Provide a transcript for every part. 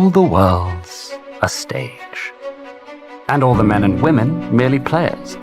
all the world's a stage, and all the men and women merely players.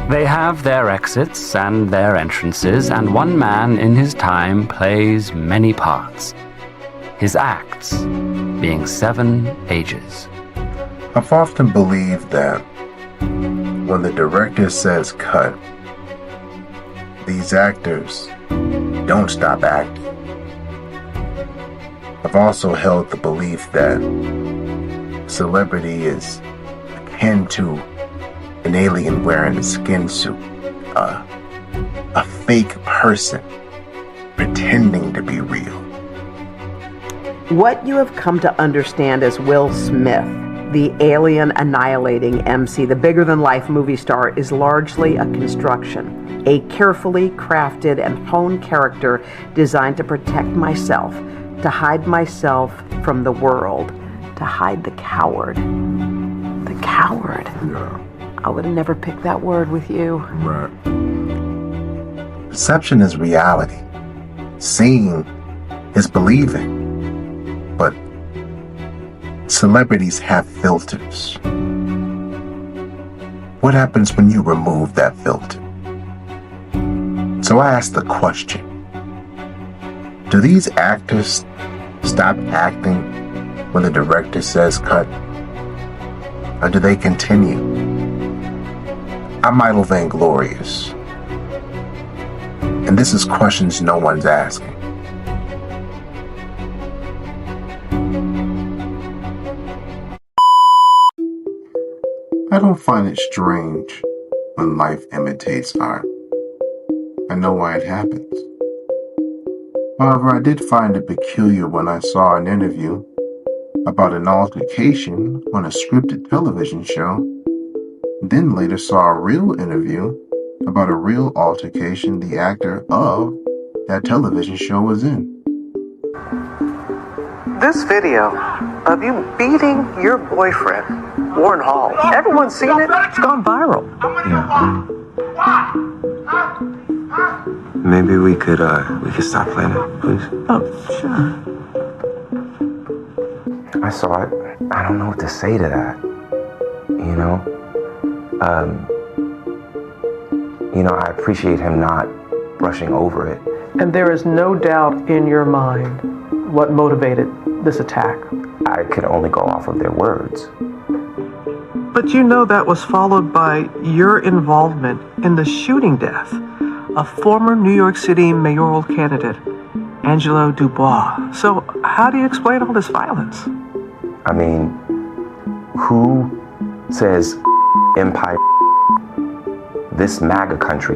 They have their exits and their entrances, and one man in his time plays many parts, his acts being 7 ages. I've often believed that when the director says cut, these actors don't stop acting. I've also held the belief that celebrity is akin to an alien wearing a skin suit, a fake person pretending to be real. What you have come to understand as Will Smith, the alien annihilating MC, the bigger-than-life movie star, is largely a construction, a carefully crafted and honed character designed to protect myself, to hide myself from the world, to hide the coward. The coward. Yeah. I would have never picked that word with you. Right. Perception is reality. Seeing is believing. But celebrities have filters. What happens when you remove that filter? So I asked the question, do these actors stop acting when the director says cut? Or do they continue? I'm idle vainglorious. And this is questions no one's asking. I don't find it strange when life imitates art. I know why it happens. However, I did find it peculiar when I saw an interview about an altercation on a scripted television show, then later saw a real interview about a real altercation the actor of that television show was in. This video of you beating your boyfriend, Warren Hall, everyone's seen it, it's gone viral. Yeah. Maybe we could stop playing it, please. Oh, sure. I saw it. I don't know what to say to that. I appreciate him not brushing over it. And there is no doubt in your mind what motivated this attack. I could only go off of their words. But you know that was followed by your involvement in the shooting death of former New York City mayoral candidate, Angelo Dubois. So how do you explain all this violence? I mean, who says empire, this MAGA country,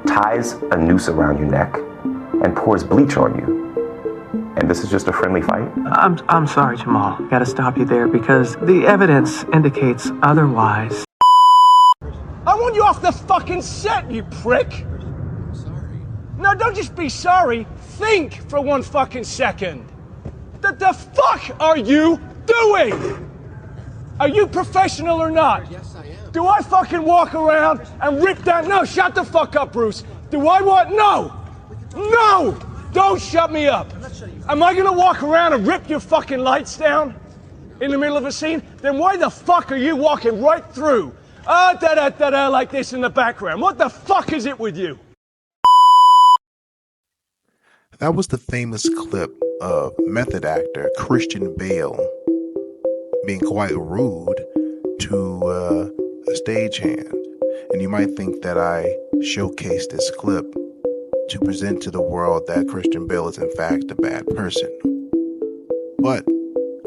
ties a noose around your neck and pours bleach on you? And this is just a friendly fight? I'm sorry, Jamal. Gotta stop you there because the evidence indicates otherwise. I want you off the fucking set, you prick! I'm sorry. No, don't just be sorry. Think for one fucking second. The fuck are you doing? Are you professional or not? Yes, I am. Do I fucking walk around and rip that? No, shut the fuck up, Bruce. Do I what? No! No! Don't shut me up. Am I gonna walk around and rip your fucking lights down in the middle of a scene? Then why the fuck are you walking right through? Like this in the background. What the fuck is it with you? That was the famous clip of method actor Christian Bale being quite rude to a stagehand. And you might think that I showcased this clip to present to the world that Christian Bale is in fact a bad person. But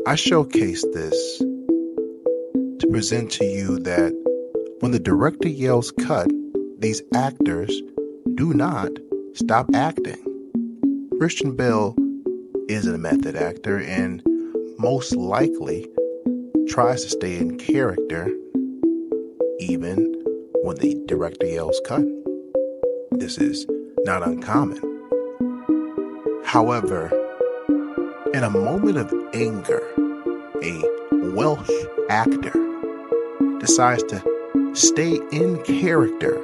I showcased this to present to you that when the director yells cut, these actors do not stop acting. Christian Bale is a method actor and most likely tries to stay in character even when the director yells cut. This is not uncommon. However, in a moment of anger, a Welsh actor decides to stay in character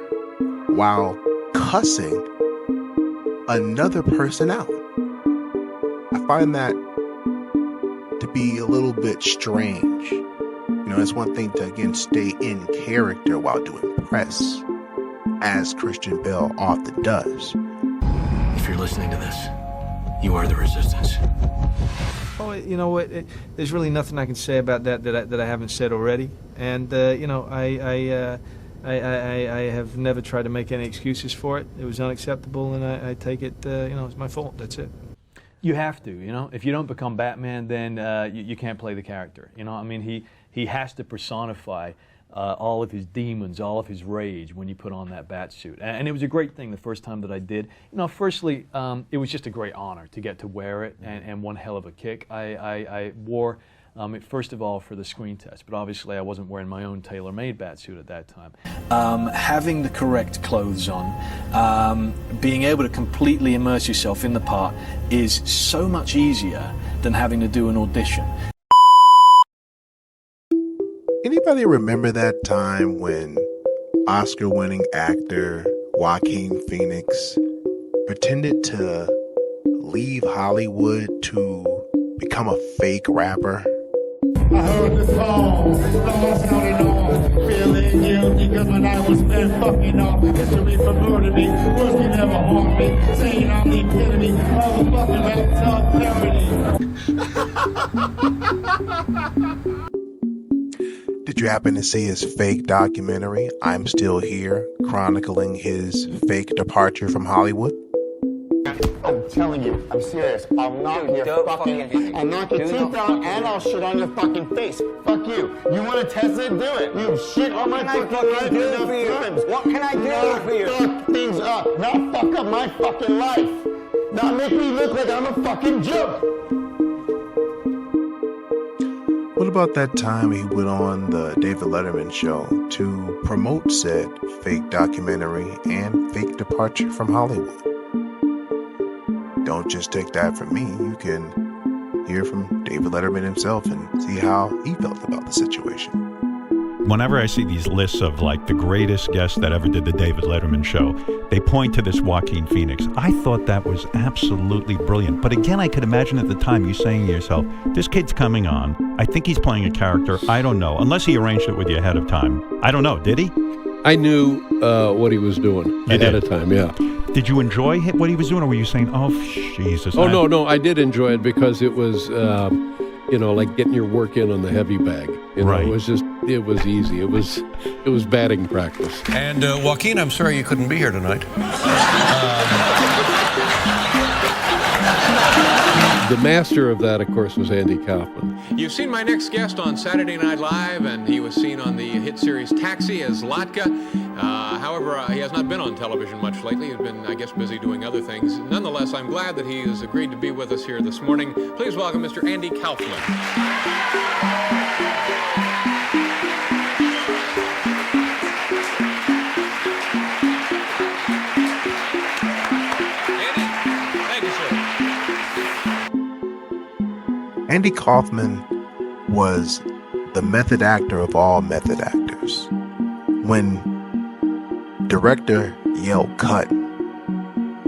while cussing another person out. I find that to be a little bit strange. It's one thing to, again, stay in character while doing press, as Christian Bale often does. If you're listening to this, you are the resistance. Oh, you know what? There's really nothing I can say about that I haven't said already. And I have never tried to make any excuses for it. It was unacceptable, and I take it. It's my fault. That's it. You have to. If you don't become Batman, then you can't play the character. He has to personify all of his demons, all of his rage when you put on that bat suit. And it was a great thing the first time that I did. Firstly, it was just a great honor to get to wear it, and one hell of a kick. I wore it first of all for the screen test, but obviously I wasn't wearing my own tailor-made bat suit at that time. Having the correct clothes on, being able to completely immerse yourself in the part is so much easier than having to do an audition. Anybody remember that time when Oscar-winning actor Joaquin Phoenix pretended to leave Hollywood to become a fake rapper? I heard the song, stars counting on, feeling guilty because when I was spent fucking off, history for murder me, words can never harm me, saying I'm the epitome, all the fucking rap parody. Did you happen to see his fake documentary, I'm Still Here, chronicling his fake departure from Hollywood? I'm telling you, I'm serious. I'll knock I'll knock your teeth out and I'll shit on your fucking face. Fuck you. You want to test it? Do it. You shit on my fucking life enough times. What can I do for you? Fuck things up. Not fuck up my fucking life. Not make me look like I'm a fucking joke. What about that time he went on the David Letterman show to promote said fake documentary and fake departure from Hollywood? Don't just take that from me. You can hear from David Letterman himself and see how he felt about the situation. Whenever I see these lists of like the greatest guests that ever did the David Letterman show, they point to this Joaquin Phoenix. I thought that was absolutely brilliant. But again, I could imagine at the time you saying to yourself, this kid's coming on. I think he's playing a character. I don't know. Unless he arranged it with you ahead of time. I don't know. Did he? I knew what he was doing ahead of time, yeah. Did you enjoy what he was doing, or were you saying, oh, Jesus? Oh, no, I did enjoy it because it was, like getting your work in on the heavy bag. Right. It was easy. It was batting practice. And Joaquin, I'm sorry you couldn't be here tonight. The master of that, of course, was Andy Kaufman. You've seen my next guest on Saturday Night Live, and he was seen on the hit series Taxi as Latka. However, he has not been on television much lately. He's been, I guess, busy doing other things. Nonetheless, I'm glad that he has agreed to be with us here this morning. Please welcome Mr. Andy Kaufman. Andy Kaufman was the method actor of all method actors. When director yelled cut,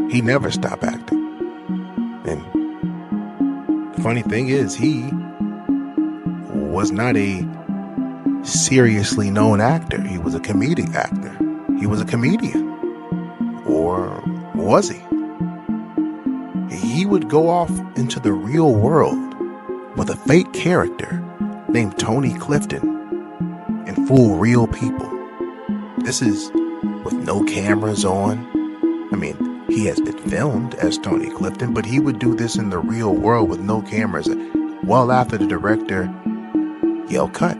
he never stopped acting. And the funny thing is, he was not a seriously known actor. He was a comedic actor. He was a comedian. Or was he? He would go off into the real world with a fake character named Tony Clifton and fool real people. This is with no cameras on. I mean, he has been filmed as Tony Clifton, but he would do this in the real world with no cameras well after the director yelled cut.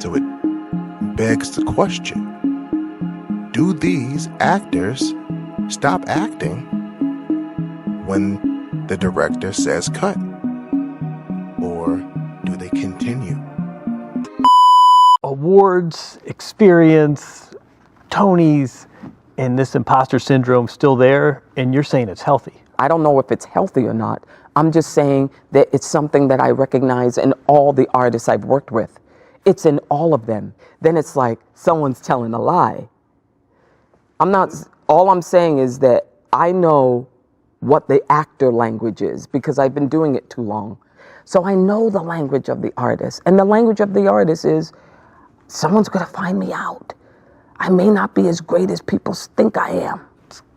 So it begs the question, do these actors stop acting when the director says cut? Or do they continue? Awards, experience, Tonys, and this imposter syndrome still there, and you're saying it's healthy. I don't know if it's healthy or not. I'm just saying that it's something that I recognize in all the artists I've worked with. It's in all of them. Then it's like someone's telling a lie. All I'm saying is that I know what the actor language is because I've been doing it too long. So I know the language of the artist. And the language of the artist is, someone's going to find me out. I may not be as great as people think I am.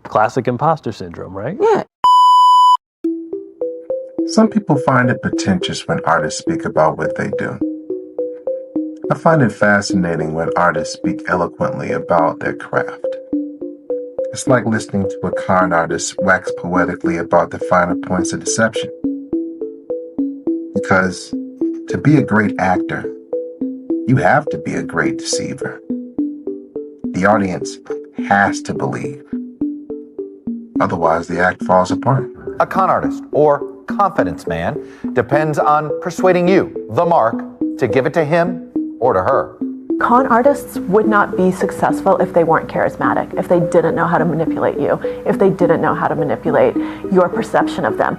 Classic imposter syndrome, right? Yeah. Some people find it pretentious when artists speak about what they do. I find it fascinating when artists speak eloquently about their craft. It's like listening to a con artist wax poetically about the finer points of deception. Because to be a great actor, you have to be a great deceiver. The audience has to believe. Otherwise, the act falls apart. A con artist or confidence man depends on persuading you, the mark, to give it to him or to her. Con artists would not be successful if they weren't charismatic, if they didn't know how to manipulate you, if they didn't know how to manipulate your perception of them.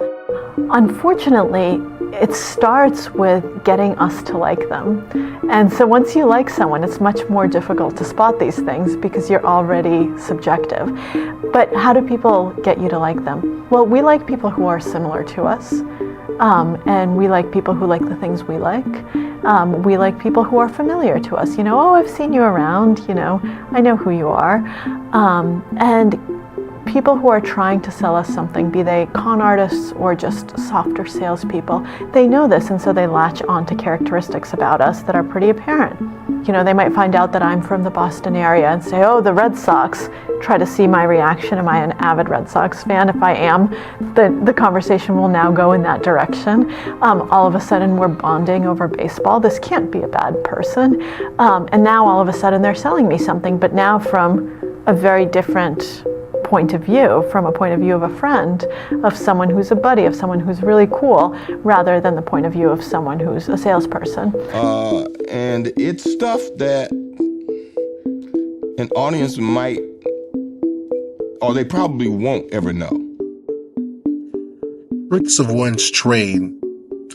Unfortunately, it starts with getting us to like them. And so once you like someone, it's much more difficult to spot these things because you're already subjective. But how do people get you to like them? Well, we like people who are similar to us. And we like people who like the things we like. We like people who are familiar to us. You know, oh, I've seen you around, you know, I know who you are. And people who are trying to sell us something, be they con artists or just softer salespeople, they know this, and so they latch on to characteristics about us that are pretty apparent. You know, they might find out that I'm from the Boston area and say, oh, the Red Sox. Try to see my reaction. Am I an avid Red Sox fan? If I am, the conversation will now go in that direction. All of a sudden, we're bonding over baseball. This can't be a bad person. And now all of a sudden, they're selling me something, but now from a very different point of view, from a point of view of a friend, of someone who's a buddy, of someone who's really cool, rather than the point of view of someone who's a salesperson. And it's stuff that an audience might, or they probably won't ever know. Roots of one's trade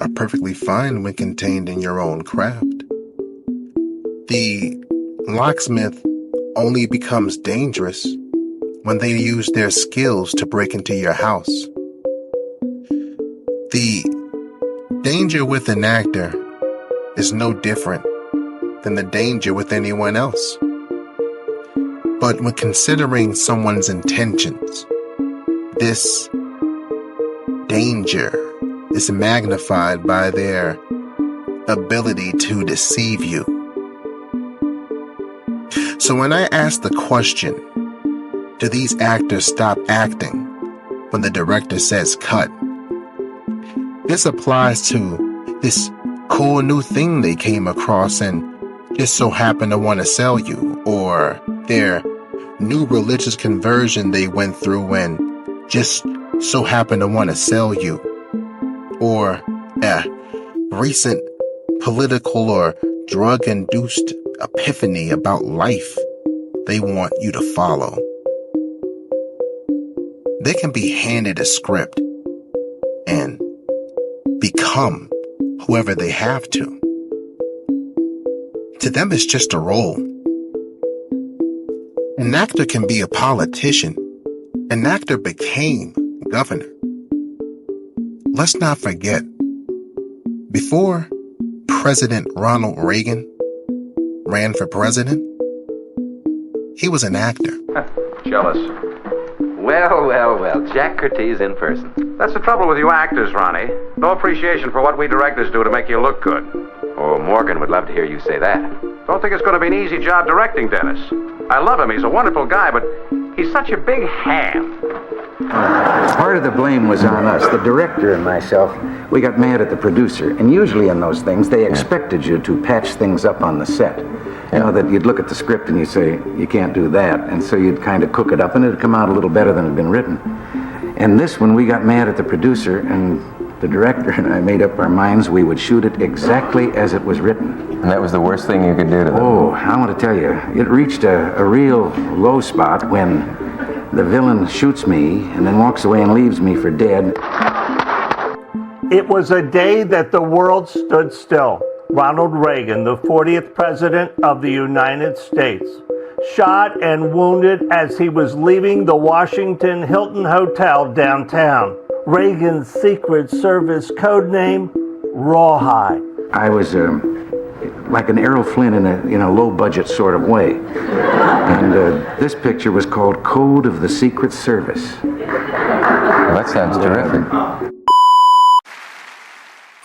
are perfectly fine when contained in your own craft. The locksmith only becomes dangerous when they use their skills to break into your house. The danger with an actor is no different than the danger with anyone else. But when considering someone's intentions, this danger is magnified by their ability to deceive you. So when I ask the question, do these actors stop acting when the director says cut? This applies to this cool new thing they came across and just so happen to want to sell you, or their new religious conversion they went through and just so happen to want to sell you, or a recent political or drug-induced epiphany about life they want you to follow. They can be handed a script and become whoever they have to. To them, it's just a role. An actor can be a politician. An actor became governor. Let's not forget, before President Ronald Reagan ran for president, he was an actor. Jealous. Well, Jack Curtiz in person. That's the trouble with you actors, Ronnie. No appreciation for what we directors do to make you look good. Oh, Morgan would love to hear you say that. Don't think it's going to be an easy job directing Dennis. I love him, he's a wonderful guy, but he's such a big ham. Part of the blame was on us, the director and myself. We got mad at the producer, and usually in those things, they expected you to patch things up on the set. You know, that you'd look at the script and you'd say, you can't do that. And so you'd kind of cook it up and it'd come out a little better than it had been written. And this one, we got mad at the producer, and the director and I made up our minds we would shoot it exactly as it was written. And that was the worst thing you could do to them? Oh, I want to tell you, it reached a real low spot when the villain shoots me and then walks away and leaves me for dead. It was a day that the world stood still. Ronald Reagan, the 40th President of the United States, shot and wounded as he was leaving the Washington Hilton Hotel downtown. Reagan's Secret Service code name, Rawhide. I was like an Errol Flynn in a low-budget sort of way. And this picture was called Code of the Secret Service. Well, that sounds terrific.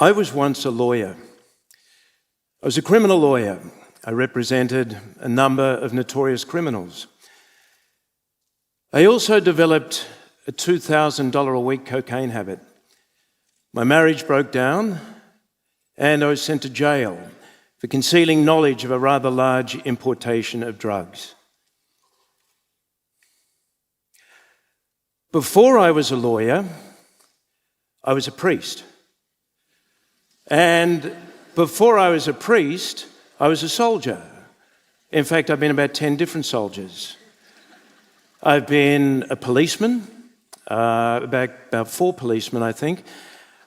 I was once a lawyer. I was a criminal lawyer. I represented a number of notorious criminals. I also developed a $2,000 a week cocaine habit. My marriage broke down, and I was sent to jail for concealing knowledge of a rather large importation of drugs. Before I was a lawyer, I was a priest. And before I was a priest, I was a soldier. In fact, I've been about 10 different soldiers. I've been a policeman, about 4 policemen, I think.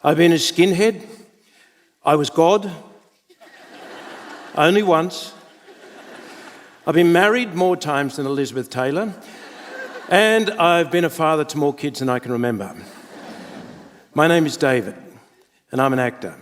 I've been a skinhead. I was God. Only once. I've been married more times than Elizabeth Taylor. And I've been a father to more kids than I can remember. My name is David, and I'm an actor.